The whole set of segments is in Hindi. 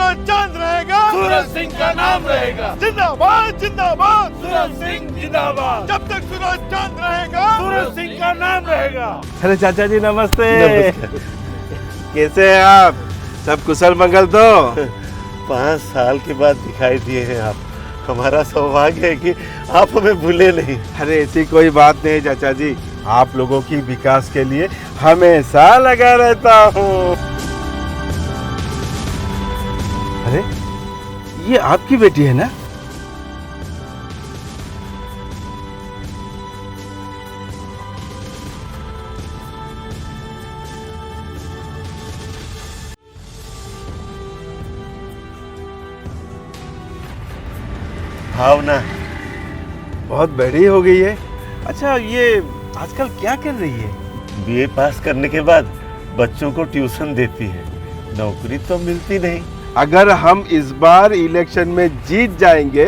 सूरज चांद रहेगा, सूरज सिंह का नाम रहेगा। जिंदाबाद जिंदाबाद, सूरज सिंह जिंदाबाद। जब तक सूरज चांद रहेगा, सूरज सिंह का नाम रहेगा। अरे चाचा जी नमस्ते। कैसे हैं आप? सब कुशल मंगल तो? 5 साल के बाद दिखाई दिए हैं आप। हमारा सौभाग्य है कि आप हमें भूले नहीं। अरे ऐसी कोई बात नहीं चाचा जी, आप लोगों की विकास के लिए हमेशा लगा रहता हूँ। अरे ये आपकी बेटी है ना? भावना बहुत बड़ी हो गई है। अच्छा ये आजकल क्या कर रही है? बीए पास करने के बाद बच्चों को ट्यूशन देती है। नौकरी तो मिलती नहीं। अगर हम इस बार इलेक्शन में जीत जाएंगे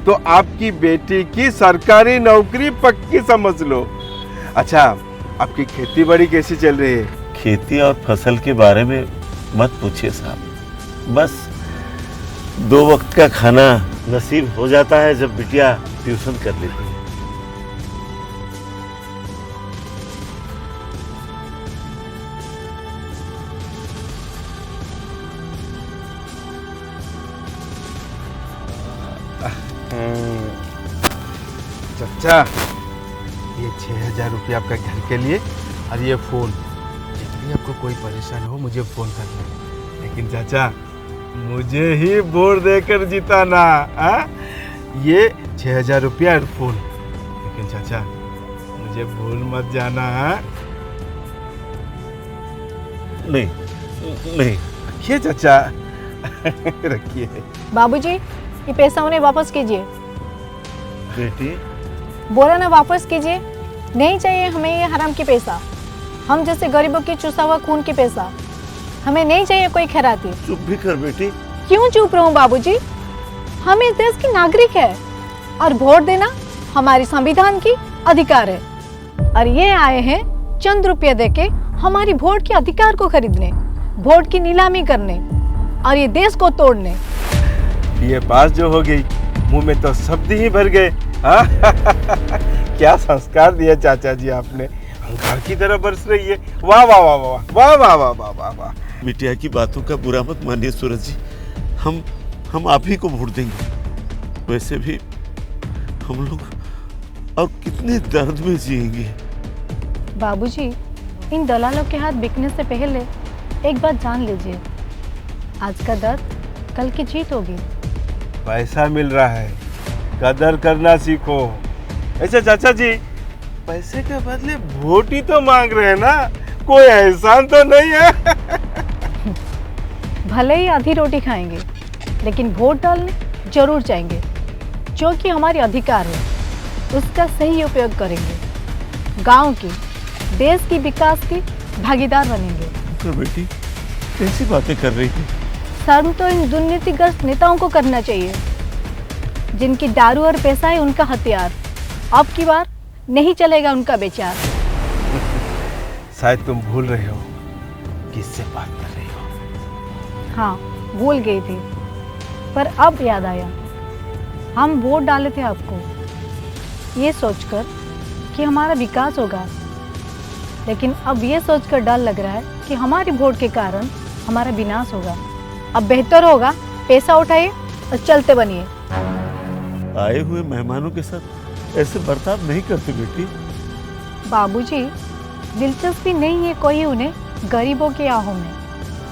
तो आपकी बेटी की सरकारी नौकरी पक्की समझ लो। अच्छा आपकी खेती बाड़ी कैसी चल रही है? खेती और फसल के बारे में मत पूछिए साहब। बस 2 वक्त का खाना नसीब हो जाता है जब बिटिया ट्यूशन कर लेती है। चाचा ये 6,000 रुपया आपका घर के लिए और ये फोन। जब भी आपको कोई परेशानी हो मुझे फोन करना। लेकिन चाचा मुझे ही वोट देकर जिताना। ये 6,000 रुपया और फोन। लेकिन चाचा मुझे भूल मत जाना। नहीं नहीं। रखिए चाचा रखिए। बाबूजी ये पैसा उन्हें वापस कीजिए। बेटी बोला ना वापस कीजिए। नहीं चाहिए हमें ये हराम की पैसा। हम जैसे गरीबों की चूसा हुआ खून की पैसा। हमें नहीं चाहिए कोई खैराती। चुप भी कर बेटी। क्यों चुप रहूं बाबूजी? हम इस देश के नागरिक है और वोट देना हमारी संविधान की अधिकार है। और ये आए हैं चंद रुपये देके हमारी वोट के अधिकार को खरीदने, वोट की नीलामी करने और ये देश को तोड़ने। ये बात जो हो गई मुंह में तो शब्द ही भर गए। क्या संस्कार दिया चाचा जी आपने। अंगार की तरह बरस रही है। वाह वाह वाह वाह वाह वाह वाह वाह वाह वाह। बिटिया की बातों का बुरा मत मानिए सूरज जी। हम आप ही को वोट देंगे। वैसे भी हम लोग और कितने दर्द में जिएंगे। बाबूजी इन दलालों के हाथ बिकने से पहले एक बात जान लीजिए, आज का दर्द कल की जीत होगी। पैसा मिल रहा है, कदर करना सीखो। ऐसा चाचा जी पैसे के बदले वोट ही तो मांग रहे हैं ना, कोई एहसान तो नहीं है। भले ही आधी रोटी खाएंगे लेकिन वोट डालने जरूर जाएंगे। जो कि हमारी अधिकार है उसका सही उपयोग करेंगे। गांव की, देश की विकास की भागीदार बनेंगे। तो बेटी कैसी बातें कर रही थी? शर्म तो इन दुर्नीतिग्रस्त नेताओं को करना चाहिए जिनकी दारू और पैसा है उनका हथियार। अब की बार नहीं चलेगा उनका विचार। शायद तुम भूल रहे हो किससे बात कर रही हो। हाँ भूल गई थी, पर अब याद आया। हम वोट डाले थे आपको ये सोचकर कि हमारा विकास होगा, लेकिन अब ये सोचकर डर लग रहा है कि हमारी वोट के कारण हमारा विनाश होगा। अब बेहतर होगा पैसा उठाइए और चलते बनिए। आए हुए मेहमानों के साथ ऐसे बर्ताव नहीं करते बेटी। बाबूजी दिलचस्पी नहीं है कोई उन्हें गरीबों की आहों में।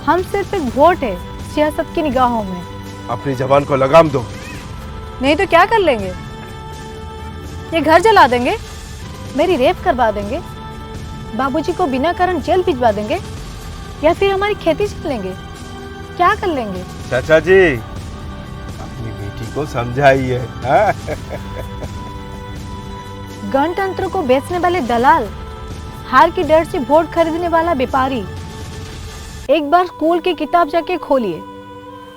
हम सिर्फ एक वोट है सियासत की निगाहों में। अपनी जबान को लगाम दो। नहीं तो क्या कर लेंगे? ये घर जला देंगे, मेरी रेप करवा देंगे, बाबूजी को बिना कारण जेल भिजवा देंगे, या फिर हमारी खेती छीन लेंगे। क्या कर लेंगे? चाचा जी अपनी बेटी को समझाइए। गणतंत्र को बेचने वाले दलाल, हार की डर से वोट खरीदने वाला व्यापारी। एक बार स्कूल की किताब जाके खोलिए,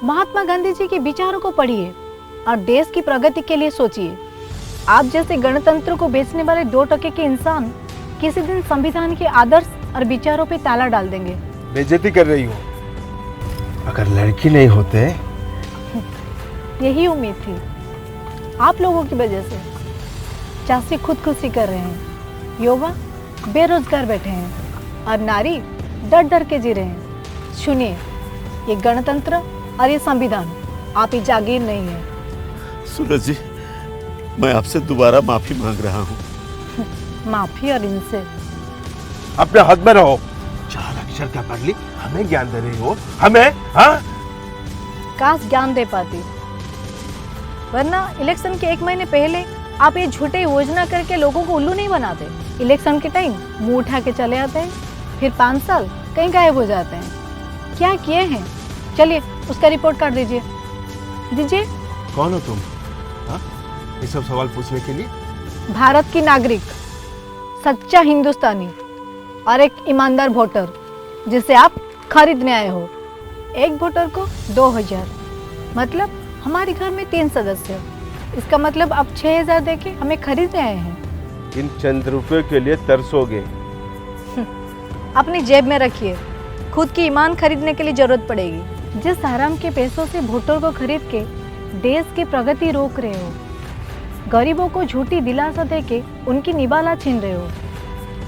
महात्मा गांधी जी के विचारों को पढ़िए और देश की प्रगति के लिए सोचिए। आप जैसे गणतंत्र को बेचने वाले 2 टके के इंसान किसी दिन संविधान के आदर्श और विचारों पे ताला डाल देंगे। बेइज्जती कर रही हो। अगर लड़की नहीं होते यही उम्मीद थी, आप लोगों की वजह से। चाची खुदकुशी कर रहे हैं, युवा बेरोजगार बैठे हैं और नारी डर डर के जी रहे हैं। सुनिए, ये गणतंत्र और ये संविधान आपकी जागीर नहीं है। सूरज जी, मैं आपसे दोबारा माफी मांग रहा हूँ। माफी और इनसे अपने हद में रहो। 4 अक्षर क्या पढ़ ली, हमें ज्ञान दे रही हो? हमें? हाँ, काश ज्ञान दे पाती, वरना इलेक्शन के 1 महीने पहले आप ये झूठे योजना करके लोगों को उल्लू नहीं बनाते। इलेक्शन के टाइम मुंह उठा के चले आते हैं, फिर 5 साल कहीं गायब हो जाते हैं। क्या किए हैं? चलिए उसका रिपोर्ट कार्ड दीजिए। दीजिए। कौन हो तुम? हाँ, ये सब सवाल पूछने के लिए? भारत की नागरिक, सच्चा हिंदुस्तानी और एक ईमानदार वोटर जिसे आप खरीदने आए हो। एक वोटर को 2000, मतलब हमारे घर में 3 सदस्य। इसका मतलब आप 6000 देके हमें खरीदने आए हैं। इन चंद रुपयों के लिए तरसोगे? अपनी जेब में रखिए, खुद की ईमान खरीदने के लिए जरूरत पड़ेगी। जिस हराम के पैसों से वोटर को खरीद के देश की प्रगति रोक रहे हो, गरीबों को झूठी दिलासा देके उनकी निवाला छीन रहे हो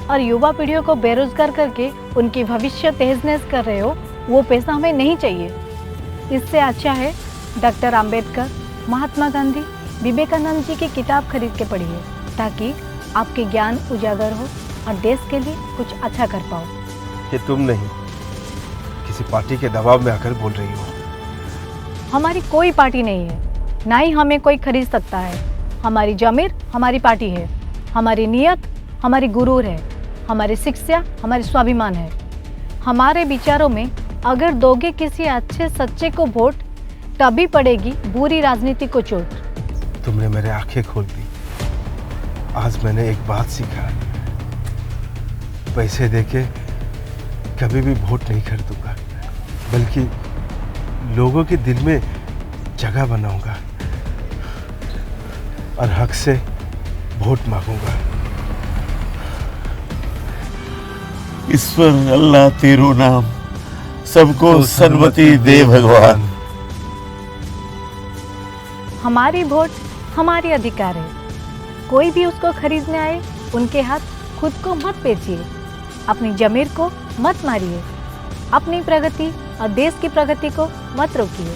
और युवा पीढ़ियों को बेरोजगार करके उनकी भविष्य तहस-नहस कर रहे हो, वो पैसा हमें नहीं चाहिए। इससे अच्छा है डॉक्टर अंबेडकर, महात्मा गांधी, विवेकानंद जी की किताब खरीद के पढ़िए, ताकि आपके ज्ञान उजागर हो और देश के लिए कुछ अच्छा कर पाओ। कि तुम नहीं, किसी पार्टी के दबाव में आकर बोल रही हो। हमारी कोई पार्टी नहीं है, ना ही हमें कोई खरीद सकता है। हमारी जमीर हमारी पार्टी है, हमारी नियत हमारी गुरूर है, हमारी शिक्षा हमारी स्वाभिमान है। हमारे विचारों में अगर दोगे किसी अच्छे सच्चे को वोट, तभी पड़ेगी बुरी राजनीति को चोट। तुमने मेरे आंखें खोल दी। आज मैंने एक बात सीखा, पैसे देके कभी भी वोट नहीं खरीदूंगा, बल्कि लोगों के दिल में जगह बनाऊंगा और हक से वोट मांगूंगा। ईश्वर अल्लाह तेरो नाम, सबको सन्मति दे भगवान। हमारी वोट हमारी अधिकार है। कोई भी उसको खरीदने आए, उनके हाथ खुद को मत बेचिए, अपनी जमीर को मत मारिए, अपनी प्रगति और देश की प्रगति को मत रोकिए।